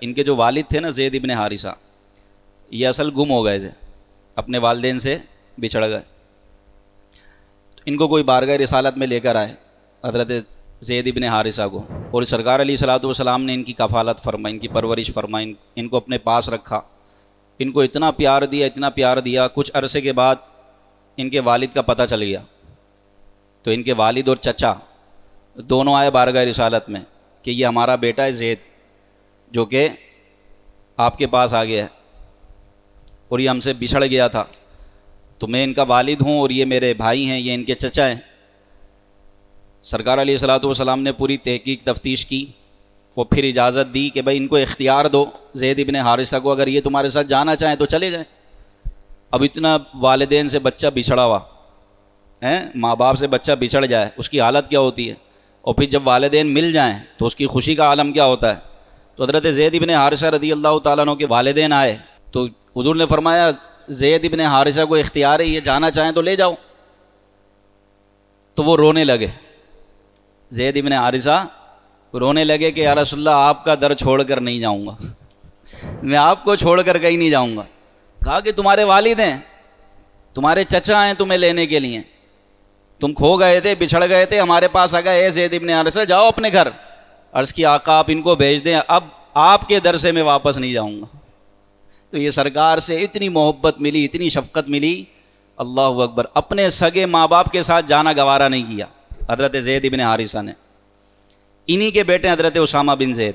ان کے جو والد تھے نا زید ابن حارثہ، یہ اصل گم ہو گئے تھے، اپنے والدین سے بچھڑ گئے. ان کو کوئی بارگاہ رسالت میں لے کر آئے حضرت زید ابن حارثہ کو، اور سرکار علیہ الصلوۃ والسلام نے ان کی کفالت فرمائی، ان کی پرورش فرمائی، ان کو اپنے پاس رکھا. ان کو اتنا پیار دیا، اتنا پیار دیا. کچھ عرصے کے بعد ان کے والد کا پتہ چل گیا، تو ان کے والد اور چچا دونوں آئے بارگاہ رسالت میں کہ یہ ہمارا بیٹا ہے زید، جو کہ آپ کے پاس آ گیا ہے اور یہ ہم سے بچھڑ گیا تھا. تو میں ان کا والد ہوں اور یہ میرے بھائی ہیں، یہ ان کے چچا ہیں. سرکار علیہ الصلوۃ والسلام نے پوری تحقیق تفتیش کی، وہ پھر اجازت دی کہ بھائی ان کو اختیار دو زید ابن حارثہ کو، اگر یہ تمہارے ساتھ جانا چاہیں تو چلے جائیں. اب اتنا والدین سے بچہ بچھڑا ہوا ہے، ماں باپ سے بچہ بچھڑ جائے اس کی حالت کیا ہوتی ہے، اور پھر جب والدین مل جائیں تو اس کی خوشی کا عالم کیا ہوتا ہے. تو حضرت زید ابن حارثہ رضی اللہ تعالیٰ عنہ کے والدین آئے تو حضور نے فرمایا زید ابن حارثہ کو اختیار ہے، یہ جانا چاہیں تو لے جاؤ. تو وہ رونے لگے، زید ابن حارثہ رونے لگے کہ یا رسول اللہ آپ کا در چھوڑ کر نہیں جاؤں گا، میں آپ کو چھوڑ کر کہیں نہیں جاؤں گا. کہا کہ تمہارے والد ہیں، تمہارے چچا ہیں تمہیں لینے کے لیے، تم کھو گئے تھے، بچھڑ گئے تھے، ہمارے پاس آ گئے، اے زید ابن حارثہ جاؤ اپنے گھر. عرض کی آقا آپ ان کو بھیج دیں، اب آپ کے در سے میں واپس نہیں جاؤں گا. تو یہ سرکار سے اتنی محبت ملی، اتنی شفقت ملی، اللہ اکبر. اپنے سگے ماں باپ کے ساتھ جانا گوارا نہیں کیا حضرت زید ابن حارثہ نے. انہی کے بیٹے حضرت اسامہ بن زید.